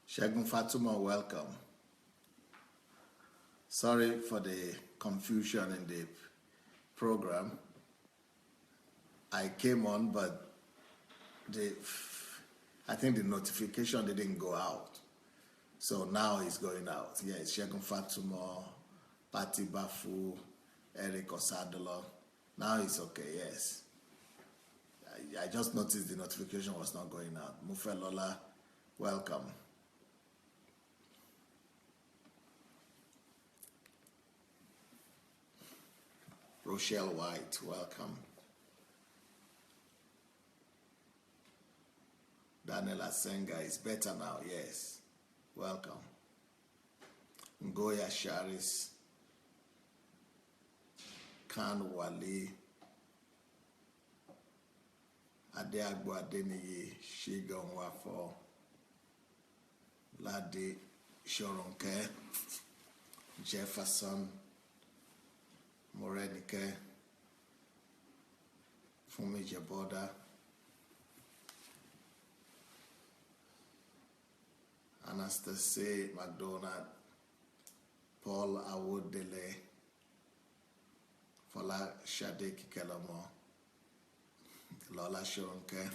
Shagun Fatuma, welcome. Sorry for the confusion in the program. I came on, but I think the notification didn't go out. So now it's going out. Yeah, it's Shagun Fatuma, Patti Bafu, Eric Osadolo. Now it's okay, yes. I just noticed the notification was not going out. Mufelola, welcome. Rochelle White, welcome. Daniel Asenga is better now, yes. Welcome. Ngoya Sharis, Khan Wali, Adeagbo Adeniyi, Shigon Wafo, Ladi Shoronke, Jefferson, Morenike, Fumi Jaboda, Anastasia McDonald, Paul Awodele, Fola Shade Kikelomo, Lola Shoronke,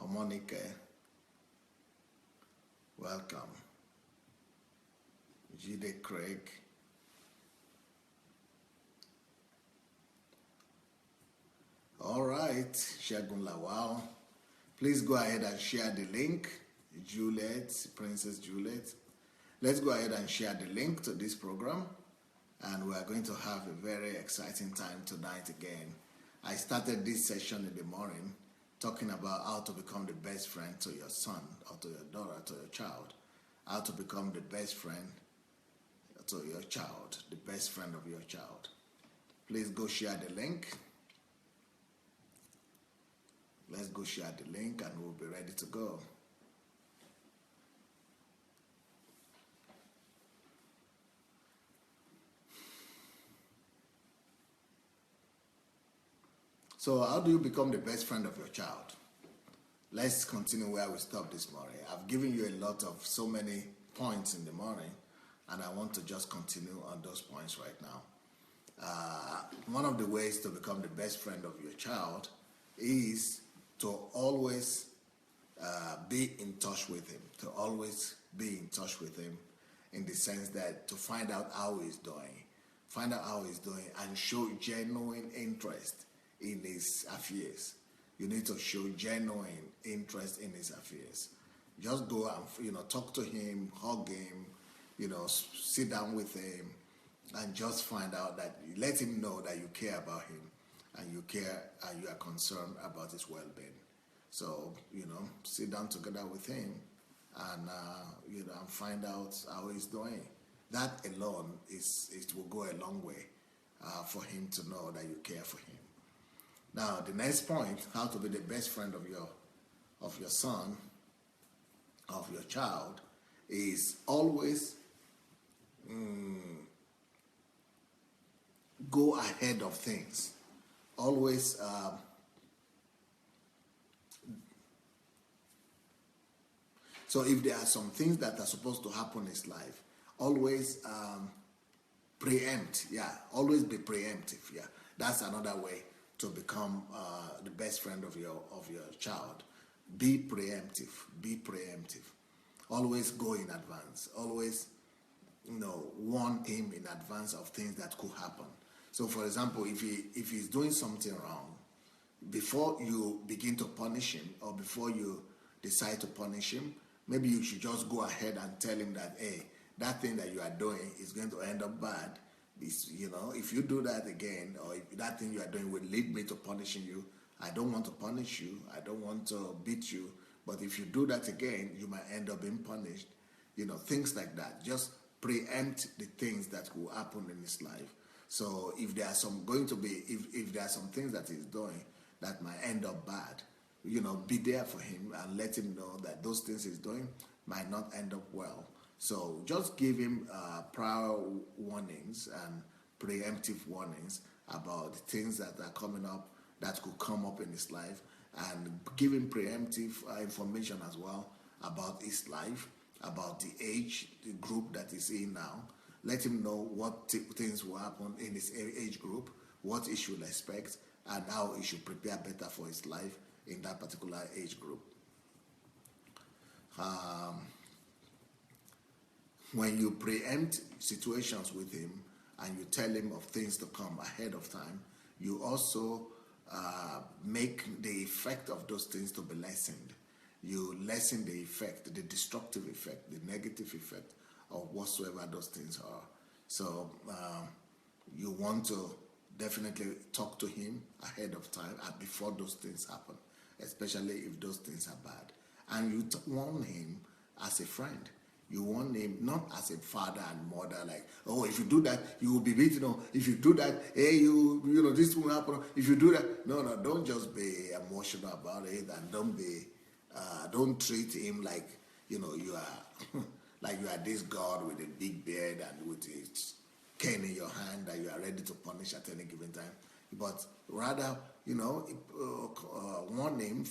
Omonike, welcome. Jide Craig, all right, Shagun Lawal. Please go ahead and share the link. Juliet, Princess Juliet. Let's go ahead and share the link to this program. And we are going to have a very exciting time tonight again. I started this session in the morning talking about how to become the best friend to your son or to your daughter, to your child. How to become the best friend to your child, the best friend of your child. Please go share the link. Let's go share the link and we'll be ready to go. So how do you become the best friend of your child? Let's continue where we stopped this morning. I've given you a lot of so many points in the morning, and I want to just continue on those points right now. One of the ways to become the best friend of your child is to always be in touch with him, to always be in touch with him in the sense that to find out how he's doing, and show genuine interest in his affairs. You need to show genuine interest in his affairs. Just go and talk to him, hug him, sit down with him, and just find out that let him know that you care about him, and you care and you are concerned about his well-being. So sit down together with him, and and find out how he's doing. That alone it will go a long way for him to know that you care for him. Now, the next point, how to be the best friend of your son, of your child, is always go ahead of things. Always so if there are some things that are supposed to happen in his life, always preempt. Yeah, always be preemptive. Yeah, that's another way to become the best friend of your child. Be preemptive. Be preemptive. Always go in advance. Always, warn him in advance of things that could happen. So, for example, if he's doing something wrong, before you begin to punish him or before you decide to punish him, maybe you should just go ahead and tell him that, hey, that thing that you are doing is going to end up bad. If you do that again, or if that thing you are doing will lead me to punishing you, I don't want to punish you, I don't want to beat you, but if you do that again, you might end up being punished. Things like that. Just preempt the things that will happen in his life. So if there are if there are some things that he's doing that might end up bad, be there for him and let him know that those things he's doing might not end up well. So just give him prior warnings and preemptive warnings about the things that are coming up, that could come up in his life, and give him preemptive information as well about his life, about the age the group that he's in now. Let him know what things will happen in his age group, what he should expect, and how he should prepare better for his life in that particular age group. When you preempt situations with him and you tell him of things to come ahead of time, you also make the effect of those things to be lessened. You lessen the effect, the destructive effect, the negative effect of whatsoever those things are. So you want to definitely talk to him ahead of time and before those things happen, especially if those things are bad. And you warn him as a friend. You warn him not as a father and mother, like, oh, if you do that, you will be beaten. Or if you do that, hey, you know, this will happen. If you do that, no, don't just be emotional about it, and don't treat him like, you know, you are like you are this God with a big beard and with a cane in your hand that you are ready to punish at any given time. But rather, you know, warn him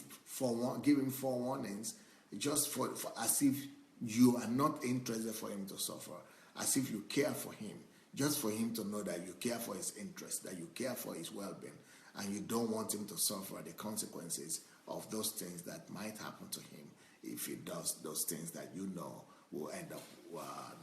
give him forewarnings, just for as if you are not interested for him to suffer, as if you care for him, just for him to know that you care for his interests, that you care for his well-being, and you don't want him to suffer the consequences of those things that might happen to him if he does those things that you know will end up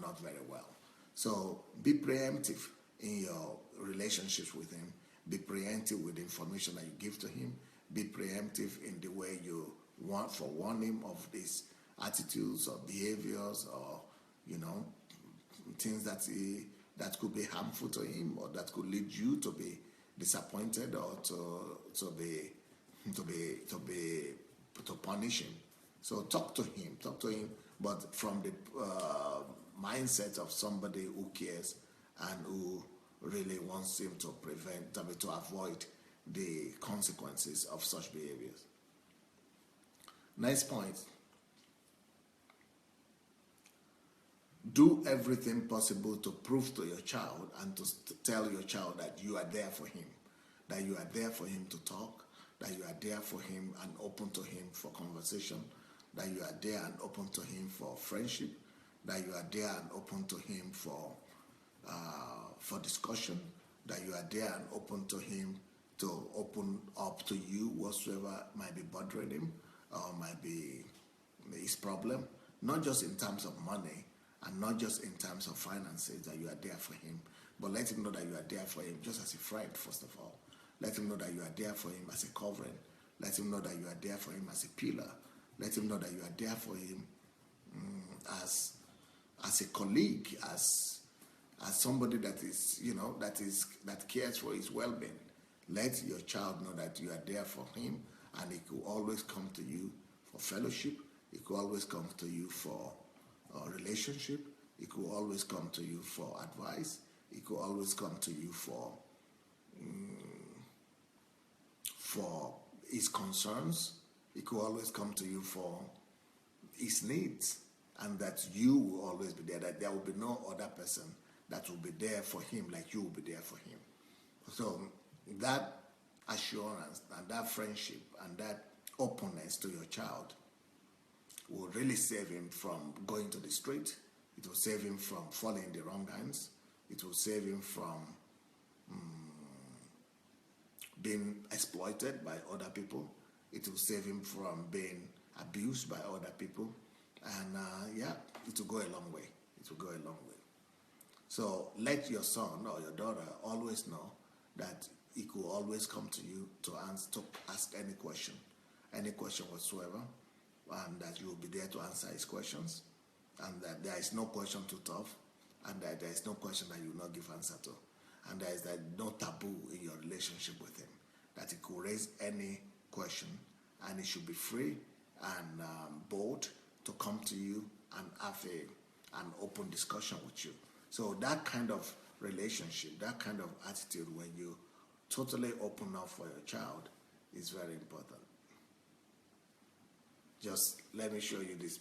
not very well. So be preemptive in your relationships with him. Be preemptive with the information that you give to him. Be preemptive in the way you warn him of these attitudes or behaviors, or, you know, things that could be harmful to him, or that could lead you to be disappointed, or to punish him. So talk to him, but from the mindset of somebody who cares and who really wants him to avoid the consequences of such behaviors. Next point. Do everything possible to prove to your child and to tell your child that you are there for him, that you are there for him to talk, that you are there for him and open to him for conversation, that you are there and open to him for friendship, that you are there and open to him for discussion, that you are there and open to him to open up to you whatsoever might be bothering him or might be his problem, not just in terms of money and not just in terms of finances, that you are there for him, but let him know that you are there for him just as a friend, first of all. Let him know that you are there for him as a covering. Let him know that you are there for him as a pillar. Let him know that you are there for him as a colleague, as somebody that is, you know, that cares for his well-being. Let your child know that you are there for him, and he could always come to you for fellowship. He could always come to you for a relationship. He could always come to you for advice. He could always come to you for his concerns. He could always come to you for his needs, and that you will always be there, that there will be no other person that will be there for him like you will be there for him. So that assurance and that friendship and that openness to your child will really save him from going to the street. It will save him from falling in the wrong hands. It will save him from being exploited by other people. It will save him from being abused by other people. And it will go a long way. It will go a long way. So let your son or your daughter always know that he could always come to you to ask any question whatsoever, and that you will be there to answer his questions, and that there is no question too tough, and that there is no question that you will not give answer to, and there is no taboo in your relationship with him, that he could raise any question, and he should be free and bold to come to you and have an open discussion with you. So that kind of relationship, that kind of attitude, when you totally open up for your child, is very important. Just let me show you this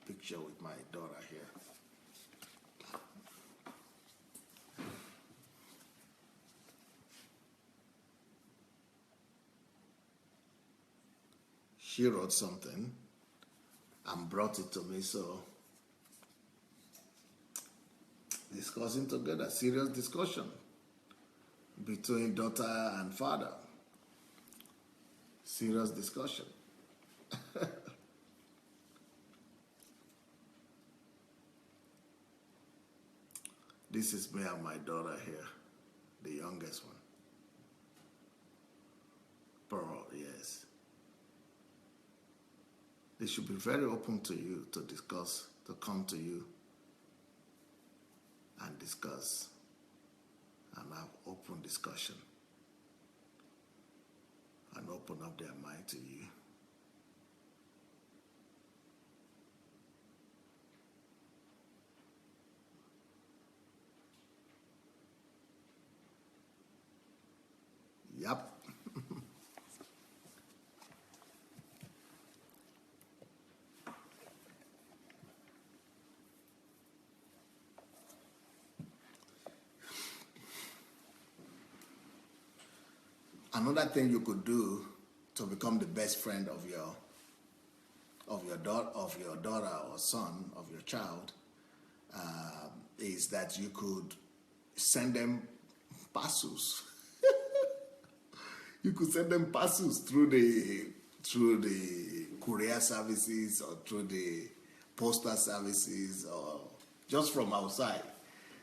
picture with my daughter here. she wrote something and brought it to me. So discussing together, serious discussion between daughter and father. Serious discussion. This is me and my daughter here, the youngest one. Pearl, yes. They should be very open to you to discuss, to come to you and discuss and have open discussion and open up their mind to you. Yep. Another thing you could do to become the best friend of your daughter or son, of your child, is that you could send them parcels. You could send them parcels through the courier services or through the postal services or just from outside.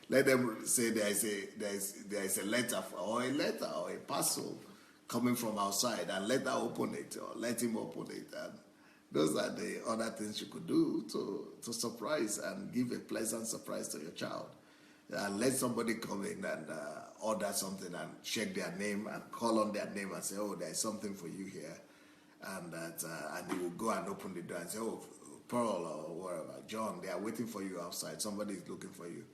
Let them say there is a letter or a parcel coming from outside, and let her open it or let him open it. And those are the other things you could do to surprise and give a pleasant surprise to your child. Let somebody come in and order something and check their name and call on their name and say, oh, there's something for you here. And and he will go and open the door and say, oh, Pearl or whatever, John, they are waiting for you outside. Somebody is looking for you.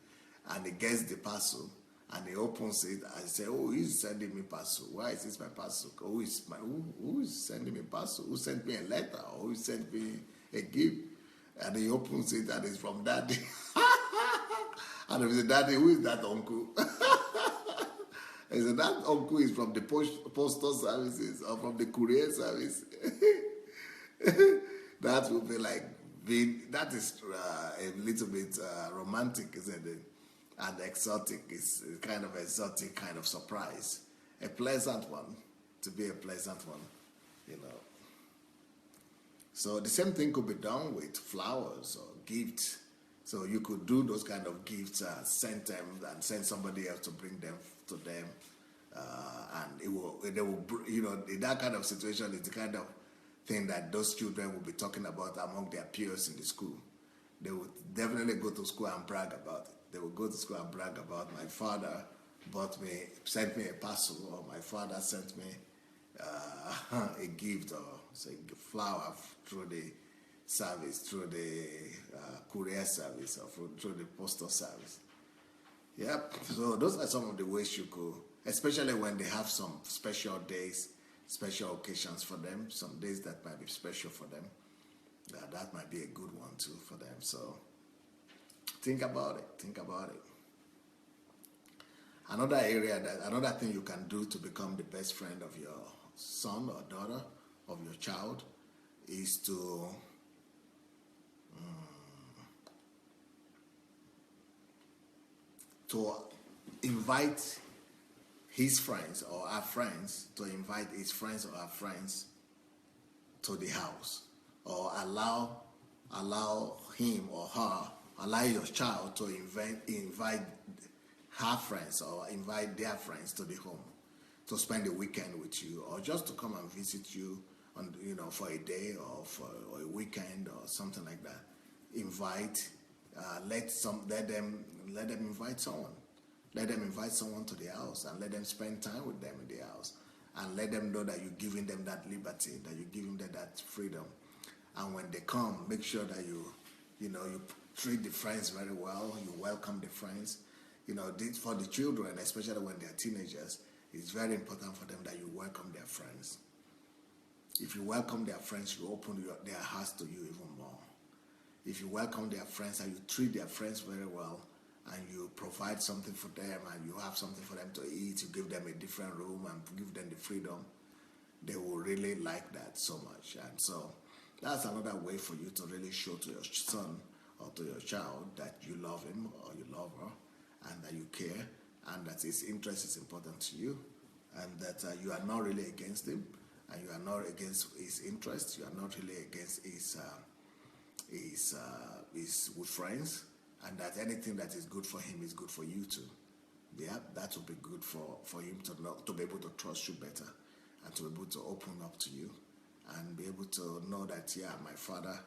And he gets the parcel and he opens it and say, oh, he's sending me parcel. Why is this my parcel? Who is sending me parcel? Who sent me a letter? Or who sent me a gift? And he opens it and it's from daddy. And he said, daddy, who is that uncle? He said, that uncle is from the postal services or from the courier service. That would be like, that is a little bit romantic, isn't it? And exotic is kind of exotic kind of surprise. A pleasant one, to be a pleasant one, you know. So the same thing could be done with flowers or gifts. So you could do those kind of gifts, send them and send somebody else to bring them to them. And they will, you know, in that kind of situation is the kind of thing that those children will be talking about among their peers in the school. They would definitely go to school and brag about it. They will go to school and brag about, my father sent me a parcel, or my father sent me a gift, or say flower through the service, through the courier service, or through the postal service. Yep. So those are some of the ways you could, especially when they have some special days, special occasions for them, some days that might be special for them. That might be a good one too for them. So think about it. Think about it. Another thing you can do to become the best friend of your son or daughter, of your child, is to invite his friends or our friends, to invite his friends or our friends to the house, or allow him or her, allow your child to invite her friends or invite their friends to the home to spend the weekend with you, or just to come and visit you on, you know, for a day or for a weekend or something like that. Invite, let them invite someone. Let them invite someone to the house and let them spend time with them in the house, and let them know that you're giving them that liberty, that you're giving them that freedom. And when they come, make sure that you treat the friends very well. You welcome the friends. You know, for the children, especially when they're teenagers, it's very important for them that you welcome their friends. If you welcome their friends, you open their hearts to you even more. If you welcome their friends and you treat their friends very well, and you provide something for them, and you have something for them to eat, you give them a different room and give them the freedom, they will really like that so much. And so that's another way for you to really show to your son or to your child that you love him or you love her, and that you care, and that his interest is important to you, and that you are not really against him, and you are not against his interests. You are not really against his with friends, and that anything that is good for him is good for you too. Yeah, that will be good for him to be able to trust you better, and to be able to open up to you, and be able to know that, yeah, my father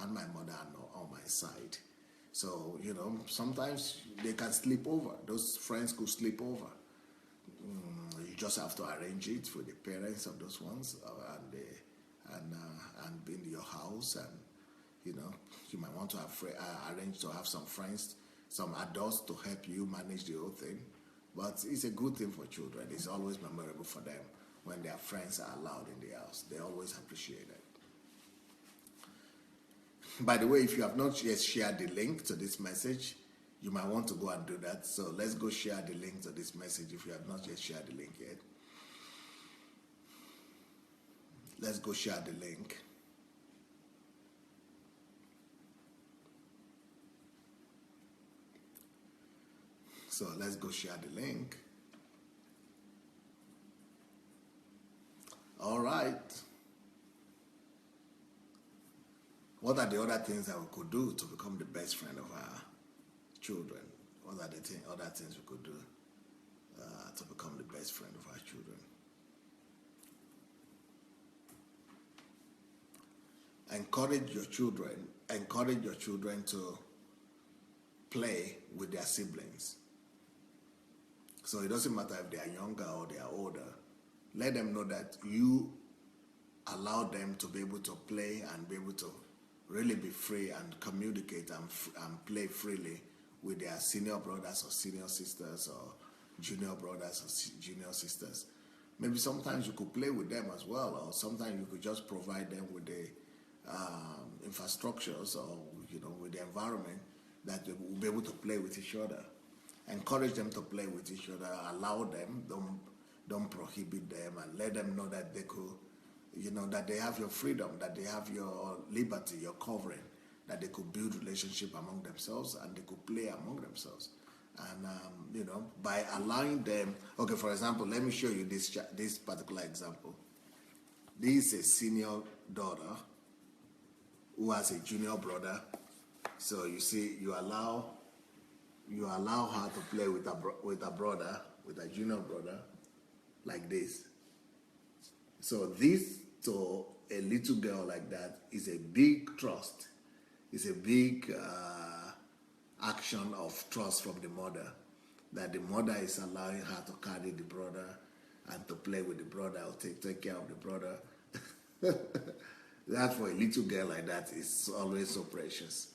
and my mother are on my side. So, sometimes they can sleep over. Those friends could sleep over. You just have to arrange it with the parents of those ones, and be in your house, and you might want to arrange to have some friends, some adults to help you manage the whole thing. But it's a good thing for children. It's always memorable for them when their friends are allowed in the house. They always appreciate it. By the way, if you have not yet shared the link to this message, you might want to go and do that. So let's go share the link to this message if you have not yet shared the link yet. Let's go share the link. So let's go share the link. All right. What are the other things that we could do to become the best friend of our children? What are the other things we could do to become the best friend of our children? Encourage your children to play with their siblings. So it doesn't matter if they are younger or they are older. Let them know that you allow them to be able to play and be able to really be free and communicate and play freely with their senior brothers or senior sisters, or junior brothers or junior sisters. Maybe sometimes you could play with them as well, or sometimes you could just provide them with the infrastructures, or with the environment that they will be able to play with each other. Encourage them to play with each other. Allow them. Don't prohibit them, and let them know that they could, that they have your freedom, that they have your liberty, your covering, that they could build relationship among themselves, and they could play among themselves. And by allowing them. Okay, for example, let me show you this particular example. This is a senior daughter who has a junior brother. So you see, you allow her to play with a brother, with a junior brother, like this. So this, to a little girl like that, is a big trust. It's a big action of trust from the mother, that the mother is allowing her to carry the brother and to play with the brother, or take care of the brother. That, for a little girl like that, is always so precious.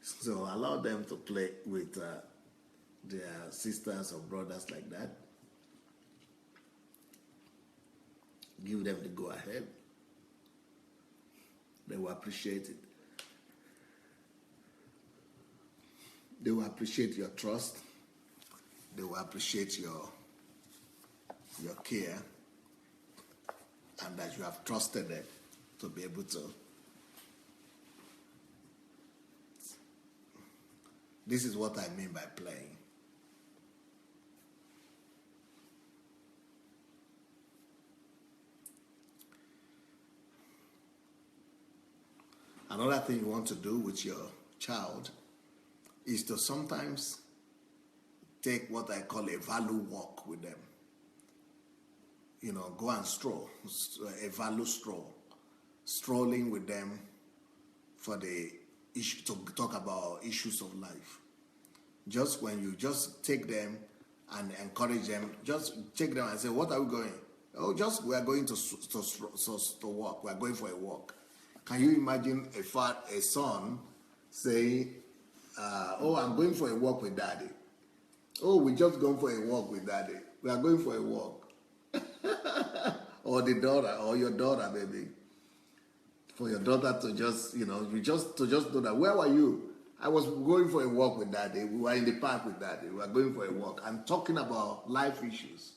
So allow them to play with their sisters or brothers like that. Give them the go ahead. They will appreciate it. They will appreciate your trust. They will appreciate your care, and that you have trusted them to be able to. This is what I mean by playing. Another thing you want to do with your child is to sometimes take what I call a value walk with them. Go and stroll, a value stroll. Strolling with them for the issue, to talk about issues of life. Just when you just take them and encourage them, just take them and say, what are we going? Oh, we are going to walk. We are going for a walk. Can you imagine a son saying, oh, I'm going for a walk with daddy. Oh, we just going for a walk with daddy. We are going for a walk. Or the daughter, or your daughter, baby. For your daughter to just, to just know that, where were you? I was going for a walk with daddy. We were in the park with daddy. We were going for a walk. I'm talking about life issues.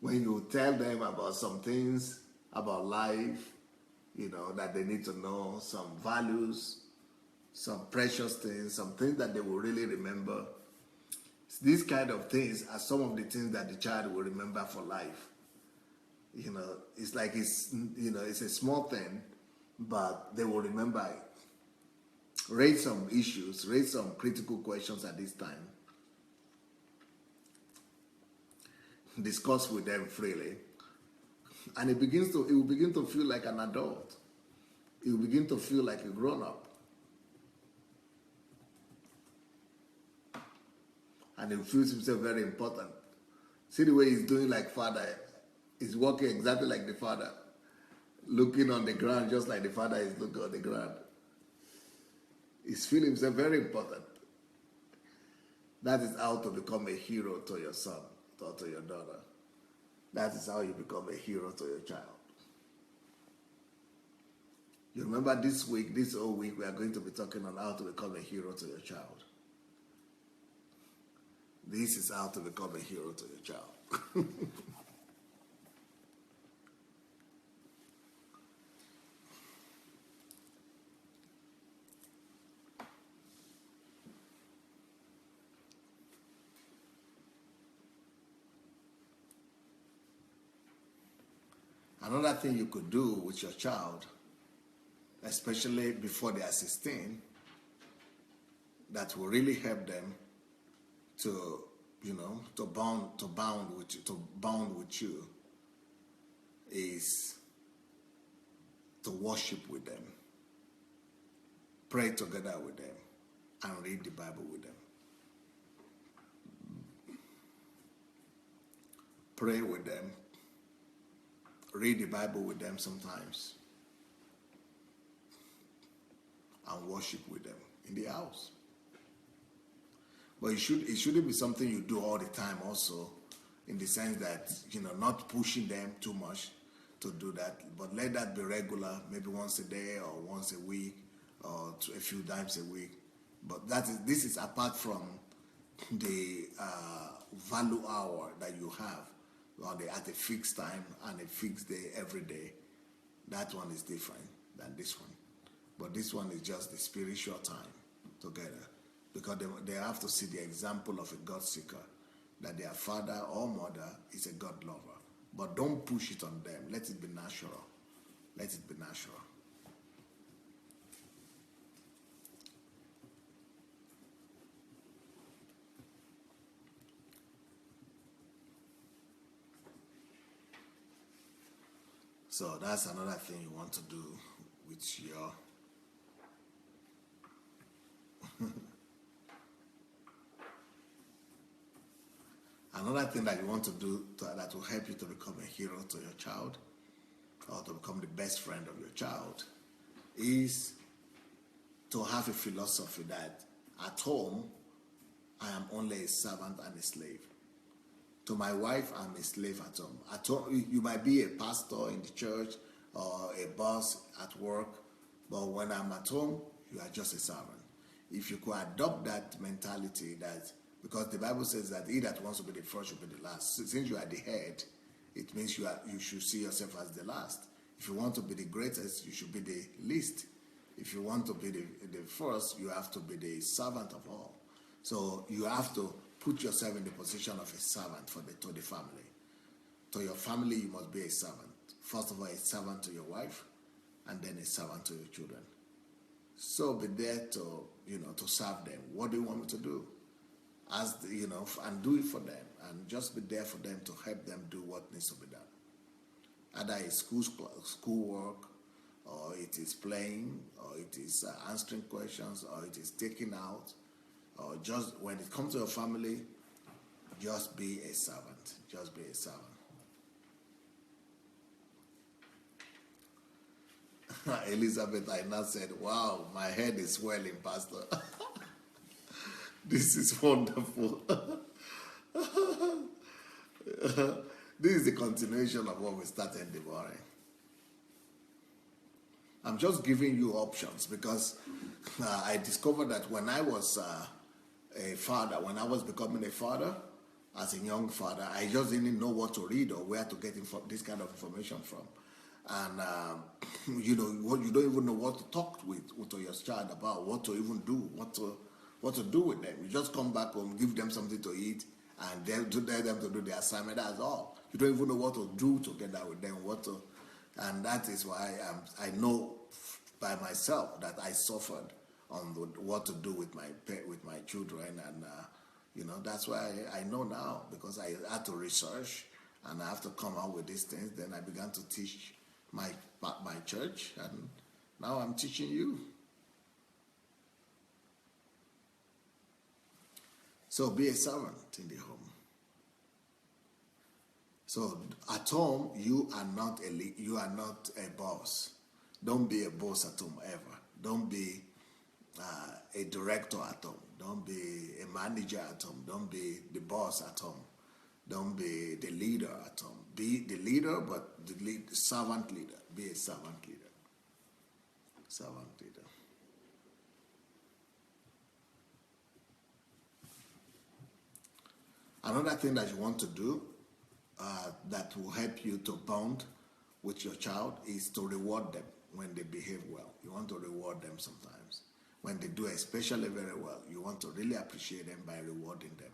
When you tell them about some things, about life, that they need to know, some values, some precious things, some things that they will really remember. These kind of things are some of the things that the child will remember for life. It's like it's a small thing, but they will remember it. Raise some issues, raise some critical questions at this time. Discuss with them freely. And it will begin to feel like an adult. It will begin to feel like a grown-up. And he feels himself very important. See the way he's doing like father. He's walking exactly like the father. Looking on the ground just like the father is looking on the ground. He's feeling himself very important. That is how to become a hero to your son or to your daughter. That is how you become a hero to your child. You remember this whole week, we are going to be talking on how to become a hero to your child. This is how to become a hero to your child. Another thing you could do with your child, especially before they are 16, that will really help them to bond with you, is to worship with them, pray together with them, and read the Bible with them. Pray with them, read the Bible with them sometimes, and worship with them in the house. But it shouldn't be something you do all the time also, in the sense that, not pushing them too much to do that, but let that be regular, maybe once a day or once a week or a few times a week. But this is apart from the value hour that you have at a fixed time and a fixed day every day. That one is different than this one. But this one is just the spiritual time together, because they have to see the example of a God seeker, that their father or mother is a God lover. But don't push it on them. Let it be natural. Let it be natural. So that's another thing you want to do with your another thing that you want to do that will help you to become a hero to your child, or to become the best friend of your child, is to have a philosophy that at home I am only a servant and a slave. To my wife, I'm a slave at home. At home, you might be a pastor in the church or a boss at work, but when I'm at home, you are just a servant. If you could adopt that mentality, that because the Bible says that he that wants to be the first should be the last. So since you are the head, it means you should see yourself as the last. If you want to be the greatest, you should be the least. If you want to be the first, you have to be the servant of all. So you have to put yourself in the position of a servant to the family. To your family, you must be a servant. First of all, a servant to your wife, and then a servant to your children. So be there to serve them. What do you want me to do? And do it for them, and just be there for them to help them do what needs to be done. Either it's schoolwork, or it is playing, or it is answering questions, or it is taking out, or just when it comes to your family, just be a servant. Just be a servant. Elizabeth Aina said, "Wow, my head is swelling, Pastor." This is wonderful. This is the continuation of what we started in the morning. I'm just giving you options because I discovered that when I was a father, when I was becoming a father, as a young father, I just didn't know what to read or where to get this kind of information from. and you know what, you don't even know what to talk with your child about, what to even do, what to do with them. You just come back home, give them something to eat, and then to tell them to do the assignment. That's all. You don't even know what to do together with them, and that is why I know by myself that I suffered on what to do with my children, and you know, that's why I know now, because I had to research and I have to come out with these things. Then I began to teach my church, and now I'm teaching you. So be a servant in the home. So at home, you are not a boss. Don't be a boss at home ever. Don't be a director at home. Don't be a manager at home. Don't be the boss at home. Don't be the leader at home. Be the leader, but the servant leader. Be a servant leader. Servant leader. Another thing that you want to do that will help you to bond with your child is to reward them when they behave well. You want to reward them sometimes. When they do especially very well, you want to really appreciate them by rewarding them.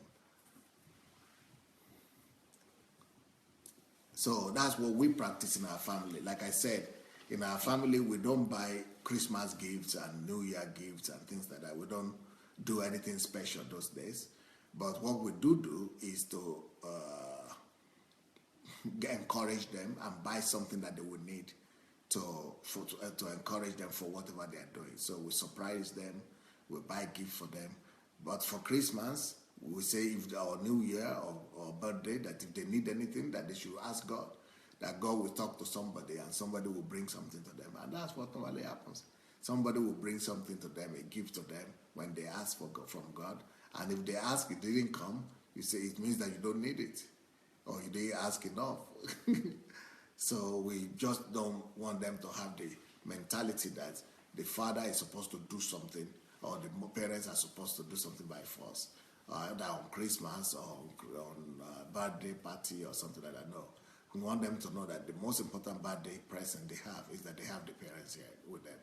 So that's what we practice in our family. Like I said, in our family, we don't buy Christmas gifts and New Year gifts and things like that. We don't do anything special those days. But what we do is to encourage them and buy something that they would need to encourage them for whatever they are doing. So we surprise them, we buy gifts for them. But for Christmas, we say if our New Year or birthday, that if they need anything, that they should ask God. That God will talk to somebody and somebody will bring something to them. And that's what normally happens. Somebody will bring something to them, a gift to them, when they ask for God, from God. And if they ask, it didn't come, you say it means that you don't need it, or you didn't ask enough. So we just don't want them to have the mentality that the father is supposed to do something, or the parents are supposed to do something by force, either on Christmas or on birthday party or something like that. No, we want them to know that the most important birthday present they have is that they have the parents here with them.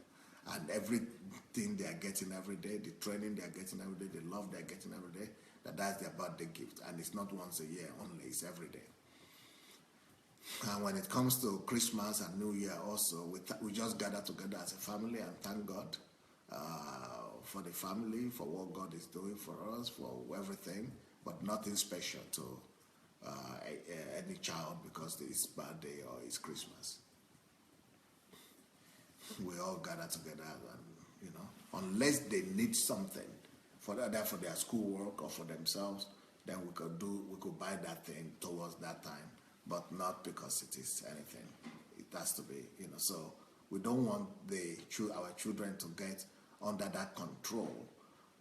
And everything they are getting every day, the training they are getting every day, the love they are getting every day, that's their birthday gift. And it's not once a year only, it's every day. And when it comes to Christmas and New Year also, we just gather together as a family and thank God for the family, for what God is doing for us, for everything, but nothing special to any child because it's birthday or it's Christmas. We all gather together, and unless they need something for their schoolwork or for themselves, then we could buy that thing towards that time, but not because it is anything. It has to be, so we don't want our children to get under that control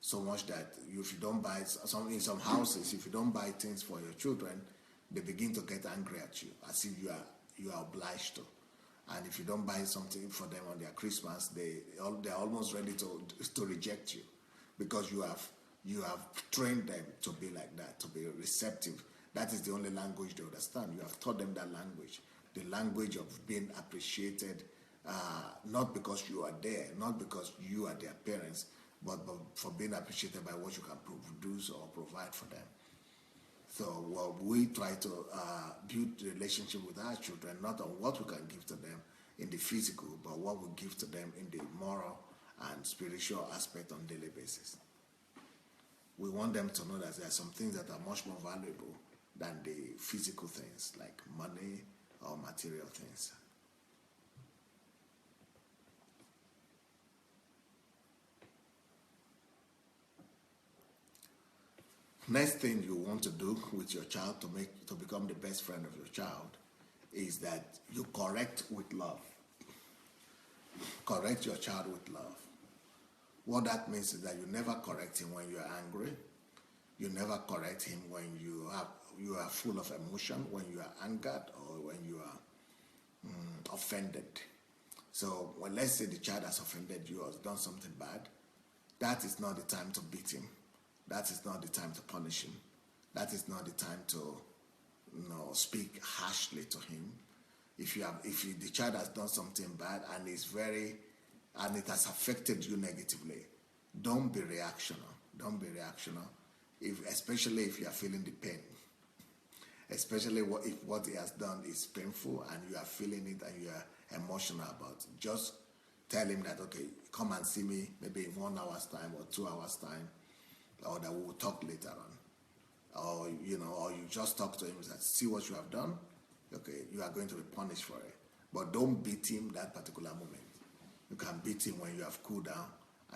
so much that if you don't buy in some houses, if you don't buy things for your children, they begin to get angry at you as if you are obliged to. And if you don't buy something for them on their Christmas, they're almost ready to reject you, because you have trained them to be like that, to be receptive. That is the only language they understand. You have taught them that language, the language of being appreciated, not because you are there, not because you are their parents, but for being appreciated by what you can produce or provide for them. So we try to build the relationship with our children, not on what we can give to them in the physical, but what we give to them in the moral and spiritual aspect on a daily basis. We want them to know that there are some things that are much more valuable than the physical things, like money or material things. Next thing you want to do with your child to become the best friend of your child is that you correct with love. Correct your child with love. What that means is that you never correct him when you are angry. You never correct him when you are full of emotion, when you are angered, or when you are offended. So let's say the child has offended you or has done something bad, that is not the time to beat him. That is not the time to punish him. That is not the time to speak harshly to him. If the child has done something bad and and it has affected you negatively, don't be reactional. Don't be reactional. Especially if you are feeling the pain, especially if what he has done is painful and you are feeling it and you are emotional about it. Just tell him that, okay, come and see me maybe in 1 hour's time or 2 hours time, or that we will talk later on. Or or you just talk to him and say, see what you have done. Okay, you are going to be punished for it. But don't beat him that particular moment. You can beat him when you have cooled down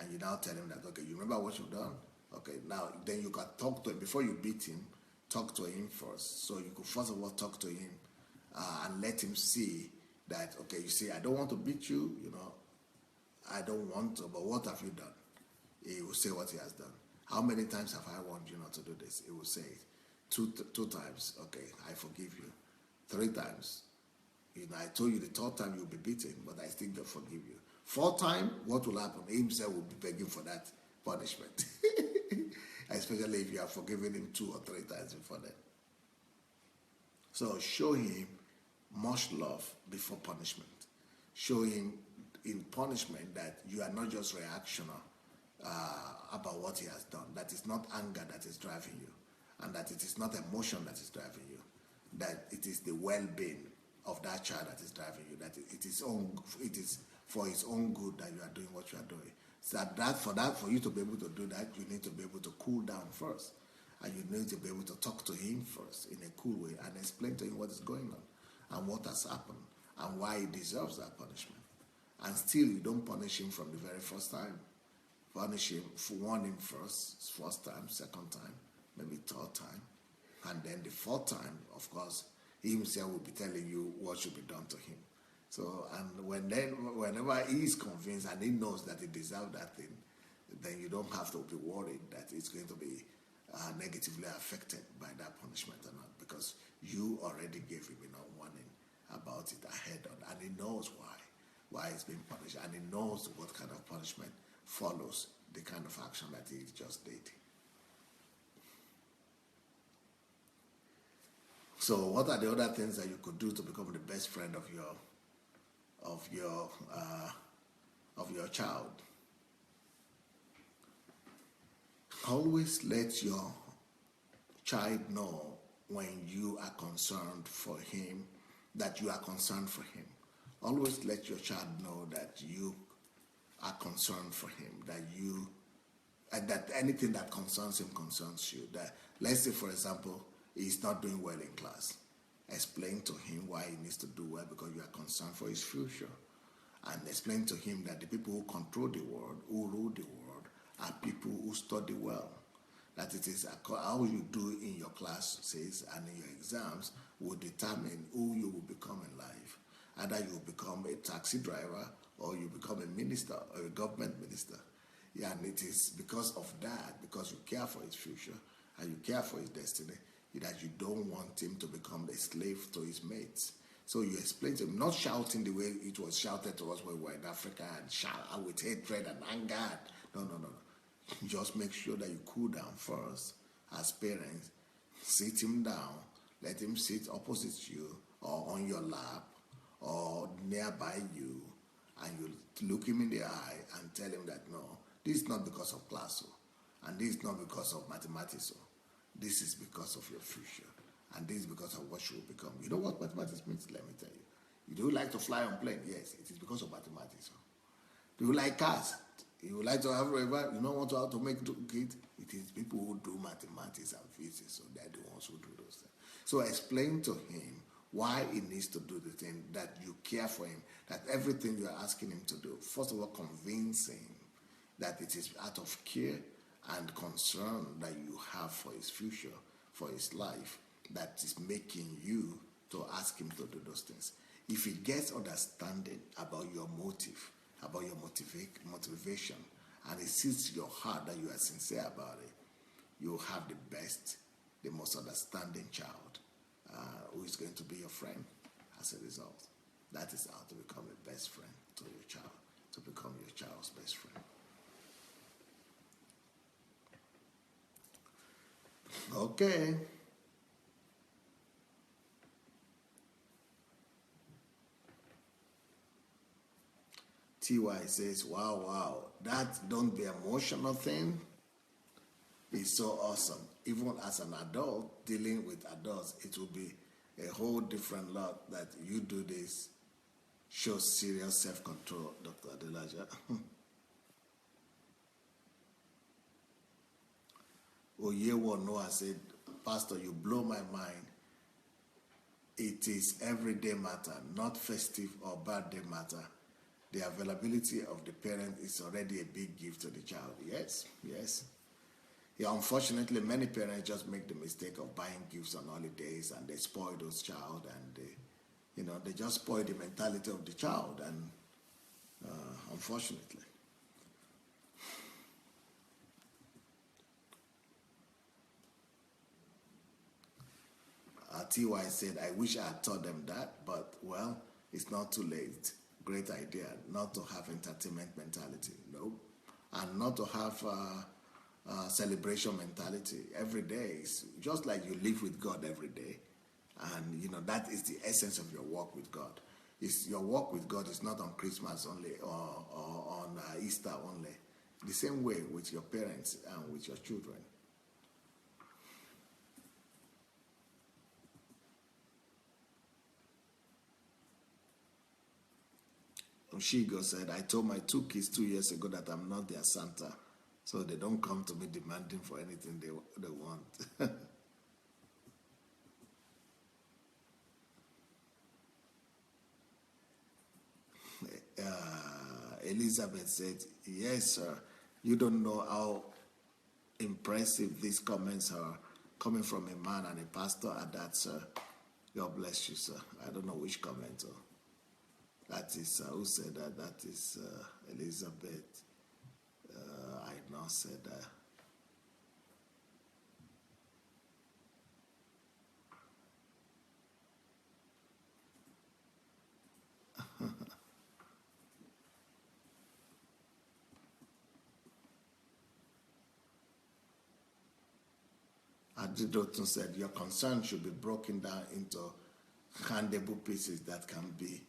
and you now tell him that, okay, you remember what you've done? Okay, now then you can talk to him. Before you beat him, talk to him first. So you could first of all talk to him and let him see that, okay, you see, I don't want to beat you, I don't want to, but what have you done? He will say what he has done. How many times have I warned you not to do this? He will say it. Two times, okay, I forgive you. 3 times, I told you the 3rd time you'll be beaten, but I still don't forgive you. 4th time, what will happen? He himself will be begging for that punishment. Especially if you have forgiven him 2 or 3 times before that. So show him much love before punishment. Show him in punishment that you are not just reactional about what he has done, that it's not anger that is driving you, and that it is not emotion that is driving you, that it is the well-being of that child that is driving you, that it is for his own good that you are doing what you are doing. So for you to be able to do that, you need to be able to cool down first, and you need to be able to talk to him first in a cool way and explain to him what is going on and what has happened and why he deserves that punishment. And still, you don't punish him from the very first time. Punish him, warn him first time, 2nd time, maybe 3rd time, and then the 4th time, of course, he himself will be telling you what should be done to him. So, and whenever he is convinced and he knows that he deserves that thing, then you don't have to be worried that it's going to be negatively affected by that punishment or not, because you already gave him enough warning about it ahead on, and he knows why he's being punished, and he knows what kind of punishment follows the kind of action that he just did. So what are the other things that you could do to become the best friend of your child? Always let your child know when you are concerned for him, that you are concerned for him. Always let your child know that you are concerned for him, that anything that concerns him concerns you. That, let's say, for example, he's not doing well in class. Explain to him why he needs to do well, because you are concerned for his future. And explain to him that the people who control the world, who rule the world, are people who study well. That it is how you do in your classes and in your exams will determine who you will become in life. Either you will become a taxi driver or you become a minister or a government minister. Yeah, and it is because of that, because you care for his future and you care for his destiny, that you don't want him to become a slave to his mates. So you explain to him, not shouting the way it was shouted to us when we were in Africa and shout with hatred and anger. No. Just make sure that you cool down first as parents. Sit him down, let him sit opposite you or on your lap or nearby you, and you look him in the eye and tell him that, no, this is not because of class, and this is not because of mathematics, this is because of your future, and this is because of what you will become. You know what mathematics means? Let me tell you. You do like to fly on plane? Yes, it is because of mathematics. Do you like cars? You would like to have river? You don't want to how to make kids? It is people who do mathematics and physics, so they're the ones who do those things. So explain to him why he needs to do the thing, that you care for him, that everything you are asking him to do, first of all, convince him that it is out of care and concern that you have for his future, for his life, that is making you to ask him to do those things. If he gets understanding about your motive, about your motivation, and it sees your heart that you are sincere about it, you have the best, the most understanding child who is going to be your friend as a result. That is how to become a best friend to your child, to become your child's best friend. Okay. TY says, wow, wow, that don't be emotional thing is so awesome. Even as an adult, dealing with adults, it will be a whole different lot that you do this. Shows serious self-control, Dr. Adelaja. Oyewo Noah said, Pastor, you blow my mind. It is everyday matter, not festive or birthday matter. The availability of the parent is already a big gift to the child. Yes, yes. Yeah, unfortunately, many parents just make the mistake of buying gifts on holidays and they spoil those child and they just spoil the mentality of the child and unfortunately. TY said, I wish I had taught them that, but well, it's not too late. Great idea not to have entertainment mentality, no, and not to have celebration mentality. Every day is just like you live with God every day, and that is the essence of your walk with God. Your walk with God is not on Christmas only or on Easter only. The same way with your parents and with your children. Shigo said, I told my 2 kids 2 years ago that I'm not their Santa, so they don't come to me demanding for anything they want. Elizabeth said, yes, sir. You don't know how impressive these comments are coming from a man and a pastor at that, sir. God bless you, sir. I don't know which comment. That is, who said that? That is Elizabeth. I not said that. Adidotun said, your concern should be broken down into handable pieces that can be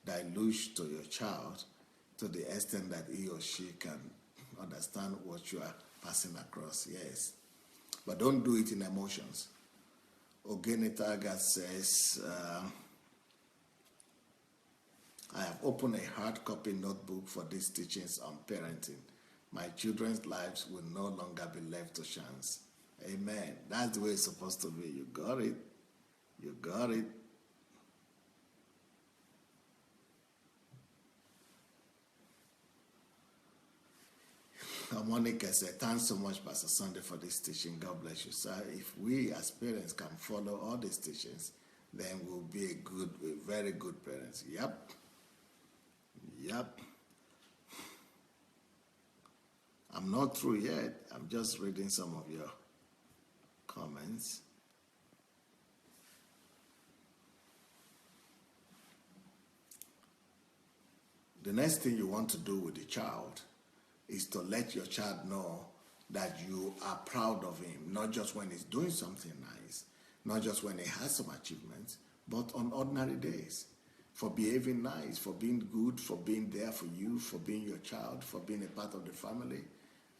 divulged to your child to the extent that he or she can understand what you are passing across. Yes. But don't do it in emotions. Ogenitaga says, I have opened a hard copy notebook for these teachings on parenting. My children's lives will no longer be left to chance. Amen. That's the way it's supposed to be. You got it. You got it. Monica said, thanks so much, Pastor Sunday, for this teaching. God bless you, sir. If we as parents can follow all these teachings, then we'll be a very good parents. Yep. Yep. I'm not through yet. I'm just reading some of your comments. The next thing you want to do with the child is to let your child know that you are proud of him, not just when he's doing something nice, not just when he has some achievements, but on ordinary days. For behaving nice, for being good, for being there for you, for being your child, for being a part of the family.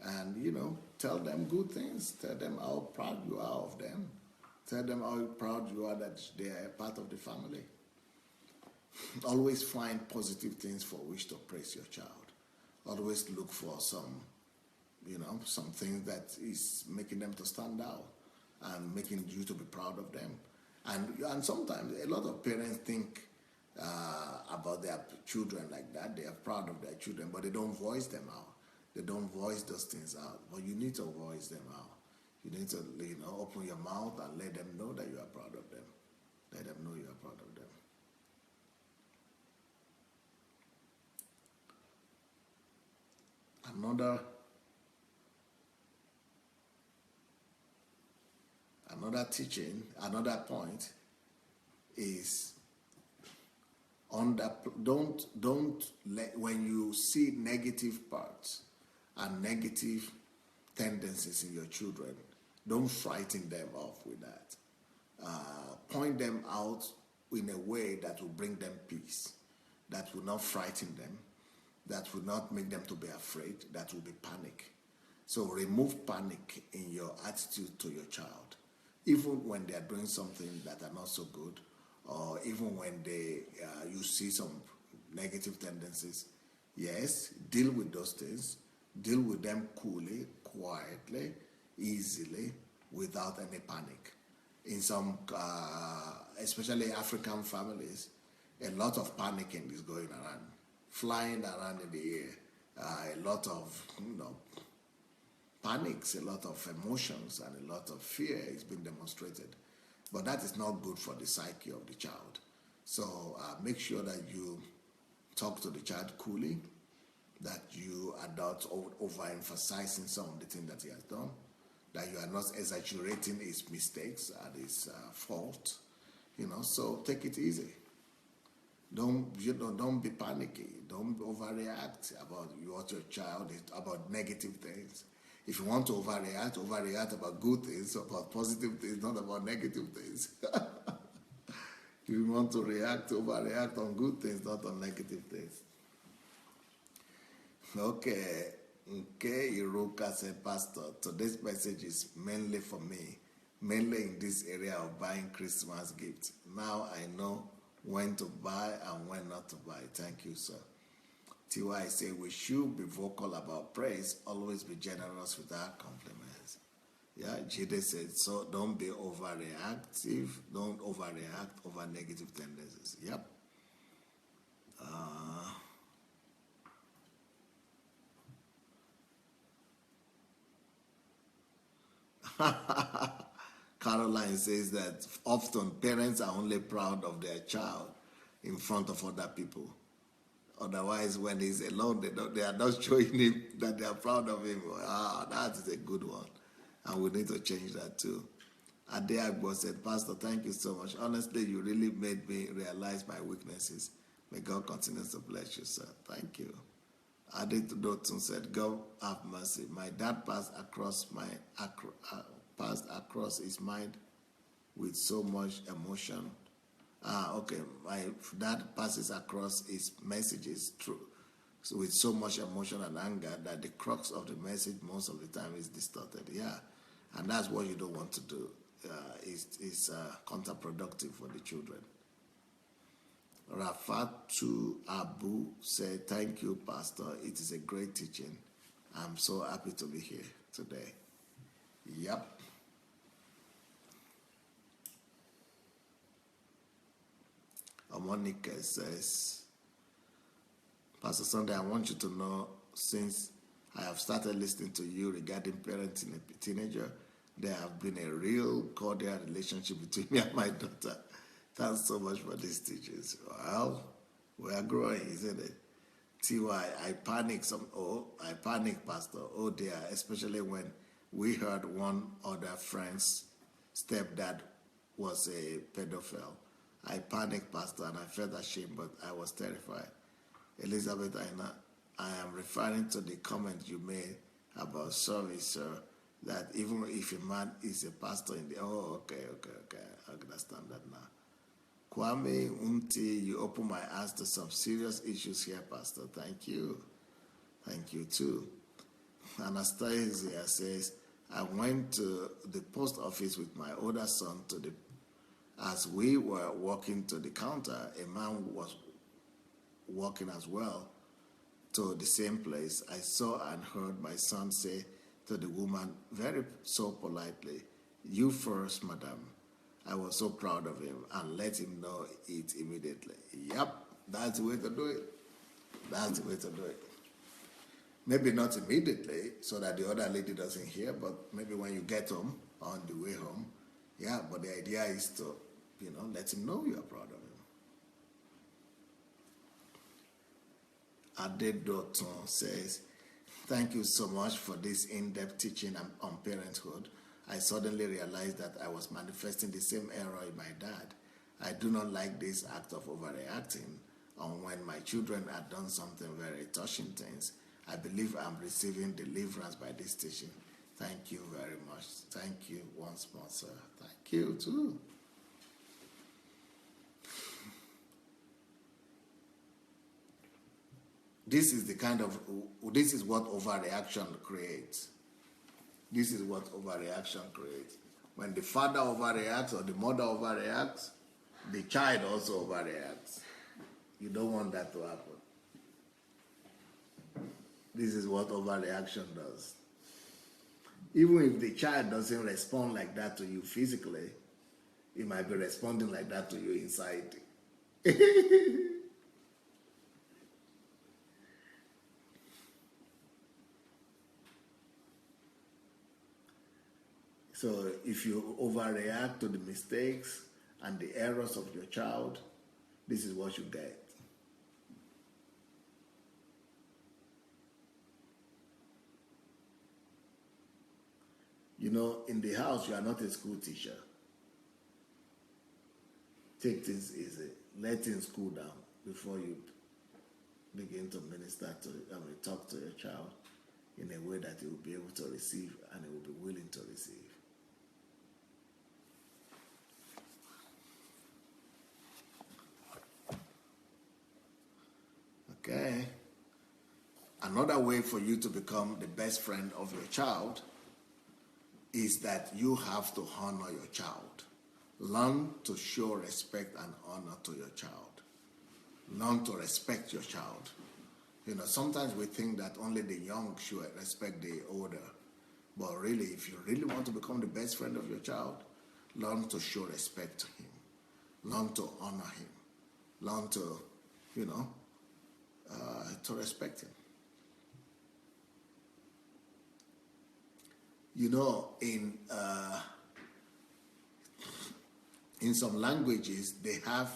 And, tell them good things. Tell them how proud you are of them. Tell them how proud you are that they are a part of the family. Always find positive things for which to praise your child. Always look for some things that is making them to stand out and making you to be proud of them. And sometimes a lot of parents think about their children like that. They are proud of their children, but they don't voice them out. They don't voice those things out. But you need to voice them out. You need to open your mouth and let them know that you are proud of them. Let them know you are proud of them. Another teaching, another point is don't let, when you see negative parts and negative tendencies in your children, don't frighten them off with that. Point them out in a way that will bring them peace, that will not frighten them, that will not make them to be afraid, that will be panic. So remove panic in your attitude to your child, even when they are doing something that are not so good, or even when you see some negative tendencies. Yes, deal with those things. Deal with them coolly, quietly, easily, without any panic. In some, especially African families, a lot of panicking is going around, flying around in the air. A lot of, panics, a lot of emotions, and a lot of fear is being demonstrated. But that is not good for the psyche of the child. So make sure that you talk to the child coolly, that you are not overemphasizing some of the things that he has done, that you are not exaggerating his mistakes and his fault. So take it easy. Don't be panicky. Don't overreact about what your child is, about negative things. If you want to overreact about good things, about positive things, not about negative things. If you want to overreact on good things, not on negative things. Okay, Iruka said, Pastor, today's message is mainly for me, mainly in this area of buying Christmas gifts. Now I know when to buy and when not to buy. Thank you, sir. T.Y. say we should be vocal about praise, always be generous with our compliments. Yeah, Jide said, so don't be overreactive, don't overreact over negative tendencies. Yep. Caroline says that often parents are only proud of their child in front of other people. Otherwise, when he's alone, they are not showing him that they are proud of him. That is a good one. And we need to change that too. Adeagbo said, Pastor, thank you so much. Honestly, you really made me realize my weaknesses. May God continue to bless you, sir. Thank you. Adetudotun said, God have mercy. My dad passed across his mind with so much emotion. Okay, my dad passes across his messages through with so much emotion and anger that the crux of the message most of the time is distorted. Yeah, and that's what you don't want to do. It's counterproductive for the children. Rafatu Abu said, thank you, Pastor. It is a great teaching. I'm so happy to be here today. Yep. Monica says, Pastor Sunday, I want you to know, since I have started listening to you regarding parenting a teenager, there have been a real cordial relationship between me and my daughter. Thanks so much for these teachings. Well, we are growing, isn't it? T.Y., I panic, Pastor. Oh dear, especially when we heard one other friend's stepdad was a pedophile. I panicked, Pastor, and I felt ashamed, but I was terrified. Elizabeth, I am referring to the comment you made about service, sir, that even if a man is a pastor in the... Oh, okay. I understand that now. Kwame Unti, you open my eyes to some serious issues here, Pastor. Thank you. Thank you, too. Anastasia says, I went to the post office with my older son as we were walking to the counter, a man was walking as well to the same place. I saw and heard my son say to the woman very so politely, you first, madam. I was so proud of him and let him know it immediately. Yep, that's the way to do it. That's the way to do it. Maybe not immediately so that the other lady doesn't hear, but maybe when you get home, on the way home. Yeah, but the idea is to, let him know you are proud of him. Adedoton says, thank you so much for this in-depth teaching on parenthood. I suddenly realized that I was manifesting the same error in my dad. I do not like this act of overreacting on when my children have done something very touching things. I believe I'm receiving deliverance by this teaching. Thank you very much. Thank you once more, sir. Thank you, too. this is what overreaction creates. This is what overreaction creates. When the father overreacts or the mother overreacts, the child also overreacts. You don't want that to happen. This is what overreaction does. Even if the child doesn't respond like that to you physically, it might be responding like that to you inside. So if you overreact to the mistakes and the errors of your child, this is what you get. You know, in the house, you are not a school teacher. Take things easy. Let things cool down before you begin to minister to, talk to your child in a way that he will be able to receive and he will be willing to receive. Okay. Another way for you to become the best friend of your child is that you have to honor your child. Learn to show respect and honor to your child. Learn to respect your child. You know, sometimes we think that only the young should respect the older. But really, if you really want to become the best friend of your child, learn to show respect to him. Learn to honor him. Learn to, to respect him. You know, in some languages, they have,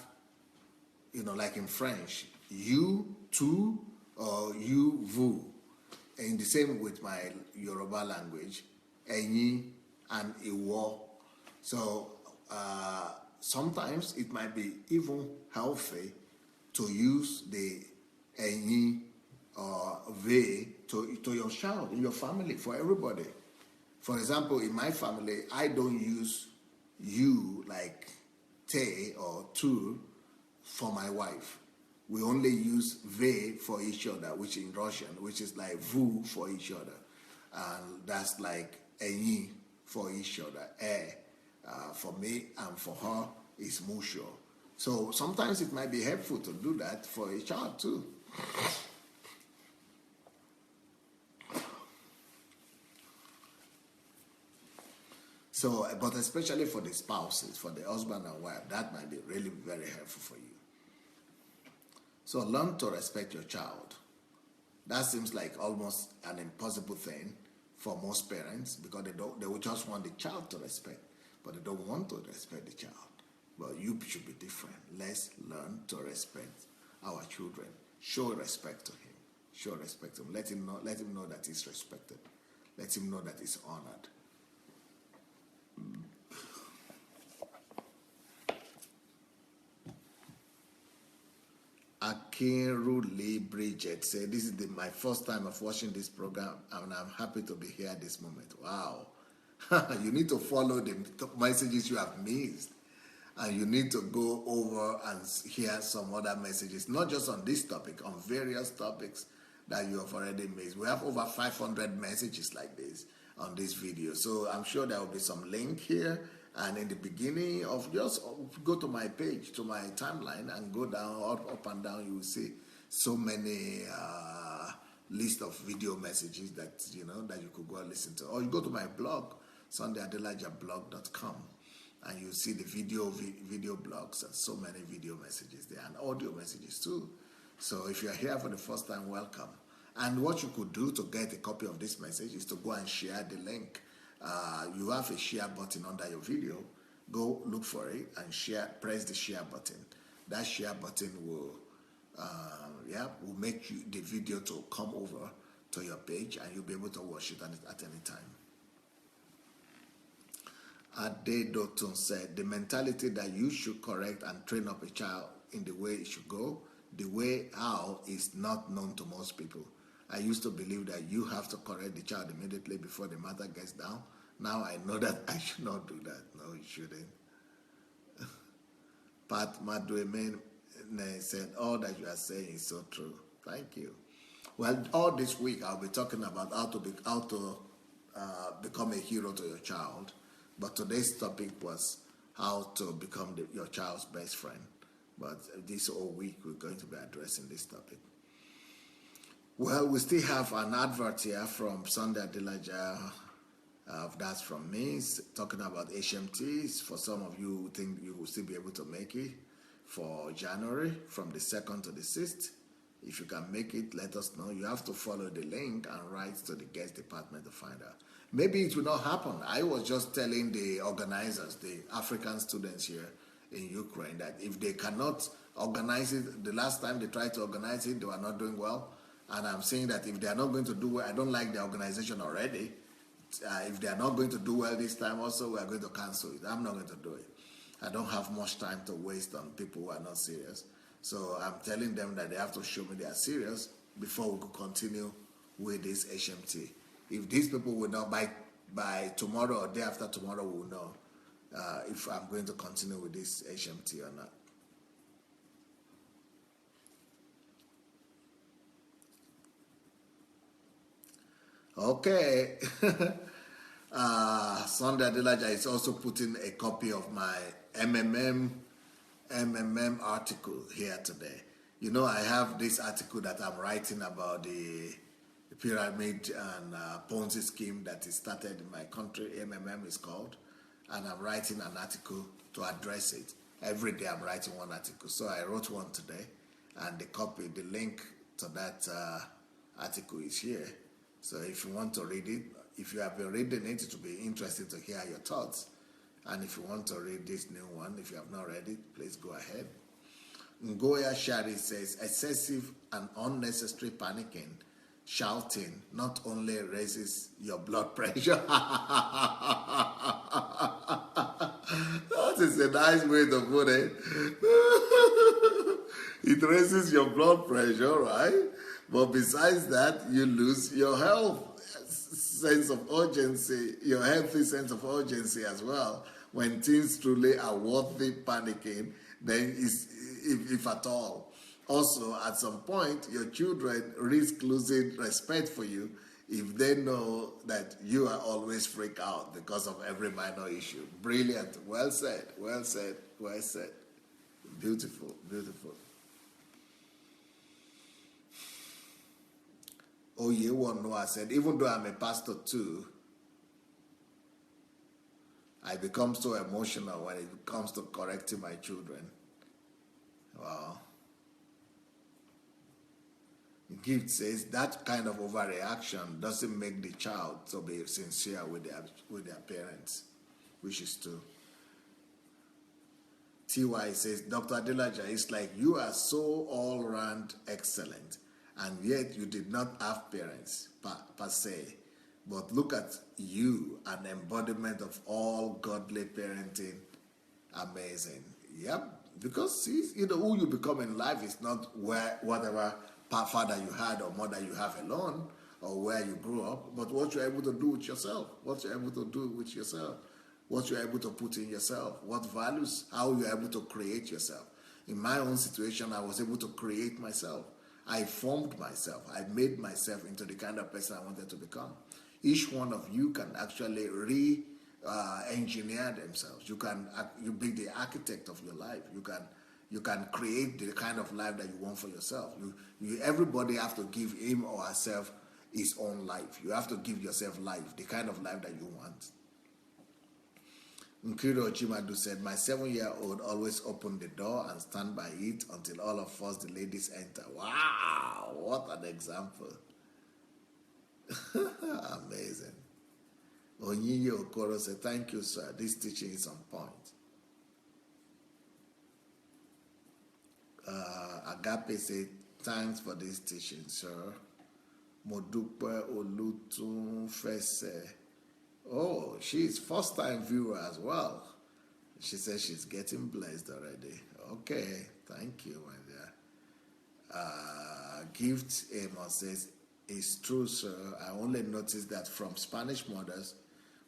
like in French, you, tu, or you, vous. And the same with my Yoruba language, ẹ̀yin and ìwọ. So sometimes it might be even healthy to use the ẹ̀yin or they to your child, in your family, for everybody. For example, in my family, I don't use you like te or tu for my wife. We only use they for each other, which in Russian, which is like vous for each other. And that's like ẹ̀yin for each other. For me and for her is mutual. So sometimes it might be helpful to do that for a child too. So, but especially for the spouses, for the husband and wife, that might be really very helpful for you. So learn to respect your child. That seems like almost an impossible thing for most parents because they would just want the child to respect, but they don't want to respect the child. But you should be different. Let's learn to respect our children. Show respect to him. Show respect to him. Let him know that he's respected. Let him know that he's honored. Akinruli Bridget said, this is my first time of watching this program and I'm happy to be here at this moment. Wow. You need to follow the messages you have missed. And you need to go over and hear some other messages, not just on this topic, on various topics that you have already missed. We have over 500 messages like this on this video. So I'm sure there will be some link here. And in the beginning of, just go to my page, to my timeline, and go down, up and down, you will see so many list of video messages that, that you could go and listen to. Or you go to my blog, sundayadelajablog.com, and you see the video blogs and so many video messages there, and audio messages too. So if you're here for the first time, welcome. And what you could do to get a copy of this message is to go and share the link. You have a share button under your video. Go look for it and share. Press the share button. That share button will make the video to come over to your page, and you'll be able to watch it at any time. Adedotun said, the mentality that you should correct and train up a child in the way it should go, the way how is not known to most people. I used to believe that you have to correct the child immediately before the matter gets down. Now I know that I should not do that. No, you shouldn't. Pat Madweme said, all that you are saying is so true. Thank you. Well, all this week I'll be talking about how to become a hero to your child. But today's topic was how to become your child's best friend. But this whole week we're going to be addressing this topic. Well, we still have an advert here from Sunday Adilaja. That's from me, talking about HMTs. For some of you who think you will still be able to make it for January from the 2nd to the 6th. If you can make it, let us know. You have to follow the link and write to the guest department to find out. Maybe it will not happen. I was just telling the organizers, the African students here in Ukraine, that if they cannot organize it, the last time they tried to organize it, they were not doing well. And I'm saying that if they are not going to do well, I don't like the organization already. If they are not going to do well this time also, we are going to cancel it. I'm not going to do it. I don't have much time to waste on people who are not serious. So I'm telling them that they have to show me they are serious before we could continue with this HMT. If these people will not, by tomorrow or day after tomorrow, we will know if I'm going to continue with this HMT or not. Okay. Sunday Adelaja is also putting a copy of my MMM article here today. You know, I have this article that I'm writing about the pyramid and Ponzi scheme that is started in my country. MMM is called, and I'm writing an article to address it. Every day I'm writing one article. So I wrote one today, and the link to that article is here. So if you want to read it, if you have been reading it, it will be interesting to hear your thoughts. And if you want to read this new one, if you have not read it, please go ahead. Ngoya Shari says, excessive and unnecessary panicking, shouting, not only raises your blood pressure. That is a nice way to put it. It raises your blood pressure, right? But besides that, you lose your sense of urgency, your healthy sense of urgency as well. When things truly are worthy panicking, then if at all. Also, at some point, your children risk losing respect for you if they know that you are always freaked out because of every minor issue. Brilliant. Well said. Well said. Well said. Beautiful. Beautiful. Oyewo Noah said, even though I'm a pastor too, I become so emotional when it comes to correcting my children. Wow. Gift says that kind of overreaction doesn't make the child to be sincere with their parents, which is true. TY says, Dr. Adelaja, it's like you are so all-round excellent, and yet you did not have parents per se. But look at you, an embodiment of all godly parenting. Amazing. Yep. Because who you become in life is not whatever father you had or mother you have alone, or where you grew up, but what you're able to do with yourself, what you're able to do with yourself, what you're able to put in yourself, what values, how you're able to create yourself. In my own situation, I was able to create myself. I formed myself. I made myself into the kind of person I wanted to become. Each one of you can actually engineer themselves. You be the architect of your life. You can create the kind of life that you want for yourself. Everybody have to give him or herself his own life. You have to give yourself life, the kind of life that you want. Nkiro Chimadu said, my 7-year-old always opened the door and stand by it until all of us, the ladies, enter. Wow, what an example. Amazing. Onyinye Okoro said, thank you, sir. This teaching is on point. Agape said, thanks for this teaching, sir. Modupe Olutun Fese. Oh, she's first-time viewer as well. She says she's getting blessed already. Okay, thank you, my dear. Gift Amos says, it's true, sir. I only noticed that from Spanish mothers,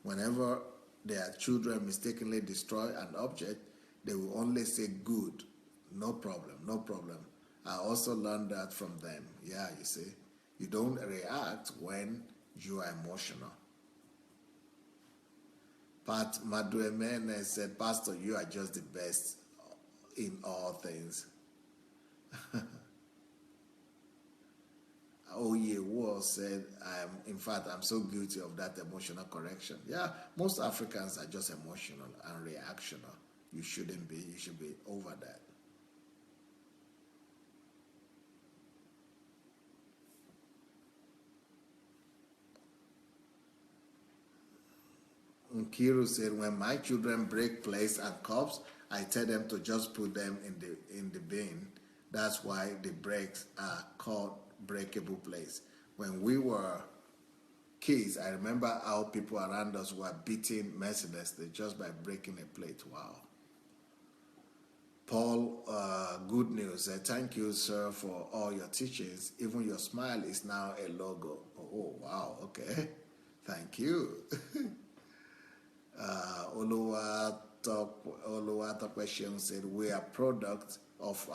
whenever their children mistakenly destroy an object, they will only say good. No problem, no problem. I also learned that from them. Yeah, you see. You don't react when you are emotional. Pat Maduemene said, Pastor, you are just the best in all things. Oye War said, I'm so guilty of that emotional correction. Yeah, most Africans are just emotional and reactional. You shouldn't be. You should be over that. Nkiru said, when my children break plates and cups, I tell them to just put them in the bin. That's why the breaks are called breakable plates. When we were kids, I remember how people around us were beating mercilessly just by breaking a plate. Wow. Paul, good news. Thank you, sir, for all your teachings. Even your smile is now a logo. Oh, wow. Okay. Thank you. Oluwatokweshion said, we are product of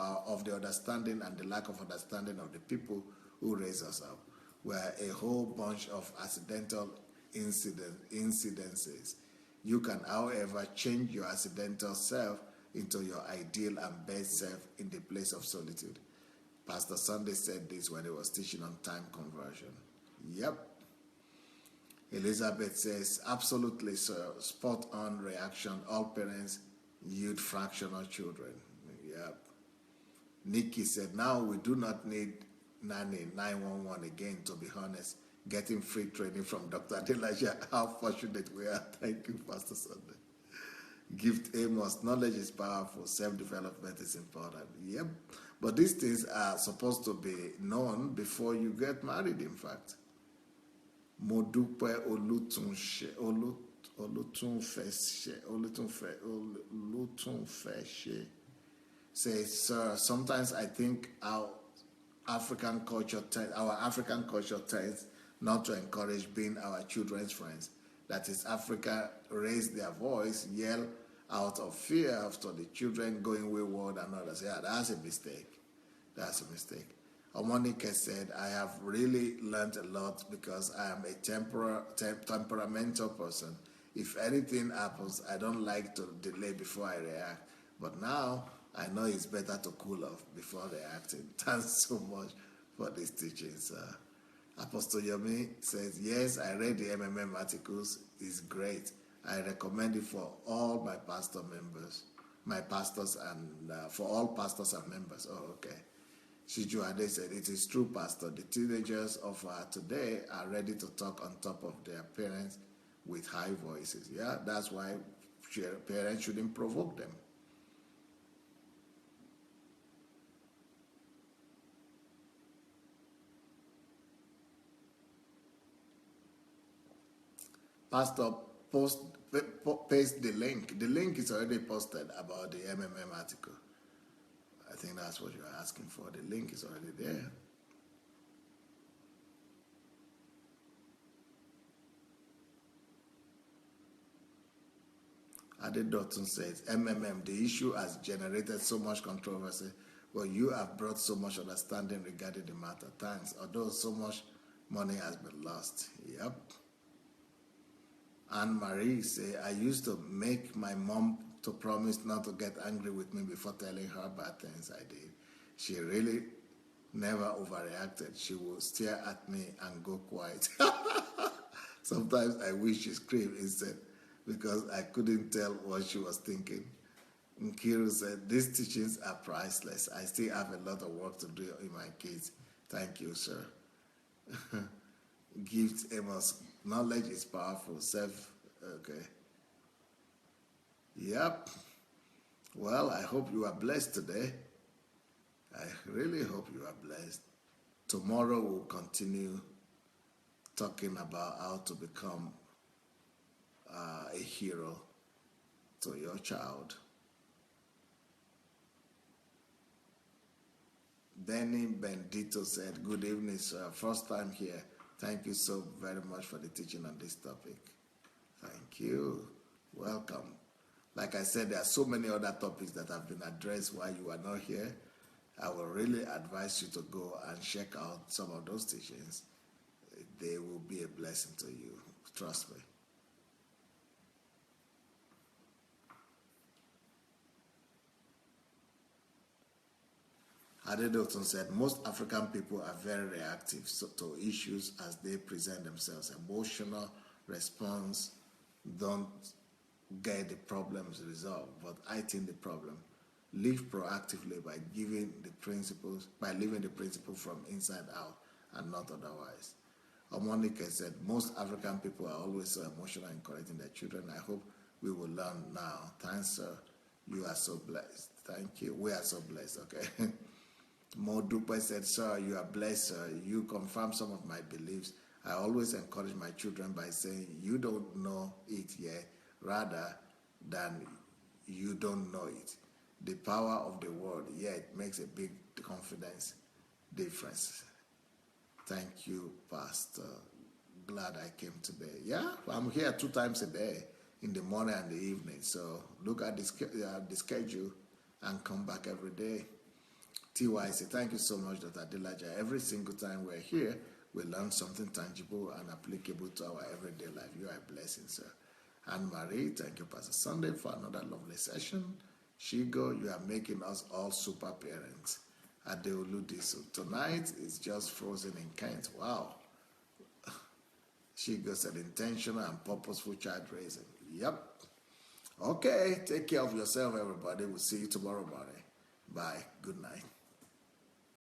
the understanding and the lack of understanding of the people who raise us up. We are a whole bunch of accidental incidences. You can, however, change your accidental self into your ideal and best self in the place of solitude. Pastor Sunday said this when he was teaching on time conversion. Yep. Elizabeth says, absolutely, sir. Spot on reaction. All parents yield fractional children. Yep. Nikki said, now we do not need nanny 911 again, to be honest. Getting free training from Dr. Adelaja. How fortunate we are. Thank you, Pastor Sunday. Gift Amos, knowledge is powerful, self-development is important. Yep. But these things are supposed to be known before you get married, in fact. Modupe Olutunfeshe says, sir, sometimes I think our African culture tends not to encourage being our children's friends. That is, Africa raise their voice, yell out of fear after the children going wayward and others. Yeah, that's a mistake. That's a mistake. Omonika said, I have really learned a lot because I am a temperamental person. If anything happens, I don't like to delay before I react. But now, I know it's better to cool off before reacting. Thanks so much for these teachings. Apostle Yomi says, yes, I read the MMM articles. It's great. I recommend it for all my pastors and for all pastors and members. Oh, okay. Shiju Ade said, it is true, Pastor. The teenagers of today are ready to talk on top of their parents with high voices. Yeah, that's why parents shouldn't provoke them. Pastor, paste the link. The link is already posted about the MMM article. I think that's what you're asking for. The link is already there. Ade Dotun says, MMM, the issue has generated so much controversy, but you have brought so much understanding regarding the matter. Thanks. Although so much money has been lost. Yep. Anne-Marie say, I used to make my mom to promise not to get angry with me before telling her bad things I did. She really never overreacted. She would stare at me and go quiet. Sometimes I wish she screamed instead because I couldn't tell what she was thinking. Nkiru said, these teachings are priceless. I still have a lot of work to do in my kids. Thank you, sir. Gift Amos, knowledge is powerful. Okay. Yep. Well, I hope you are blessed today. I really hope you are blessed. Tomorrow we'll continue talking about how to become a hero to your child. Benny Bendito said, good evening, sir. First time here. Thank you so very much for the teaching on this topic. Thank you. Welcome. Like I said, there are so many other topics that have been addressed while you are not here. I will really advise you to go and check out some of those teachings. They will be a blessing to you. Trust me. Adedoton said, most African people are very reactive to issues as they present themselves. Emotional response don't get the problems resolved, but I think the problem. Live proactively by living the principle from inside out and not otherwise. Omonika said, most African people are always so emotional in correcting their children. I hope we will learn now. Thanks, sir. You are so blessed. Thank you. We are so blessed, okay? Modupe said, sir, you are blessed, sir. You confirm some of my beliefs. I always encourage my children by saying, you don't know it yet, rather than you don't know it. The power of the word, it makes a big confidence difference. Thank you, Pastor. Glad I came today. Yeah, I'm here 2 times a day, in the morning and the evening. So look at the schedule and come back every day. TY say, thank you so much, Dr. Adelaja. Every single time we're here, we learn something tangible and applicable to our everyday life. You are a blessing, sir. Anne-Marie, thank you, Pastor Sunday, for another lovely session. Shigo, you are making us all super parents. Adeoludi, so tonight is just frozen in Kent. Wow. Shigo said, intentional and purposeful child raising. Yep. Okay, take care of yourself, everybody. We'll see you tomorrow morning. Bye. Good night.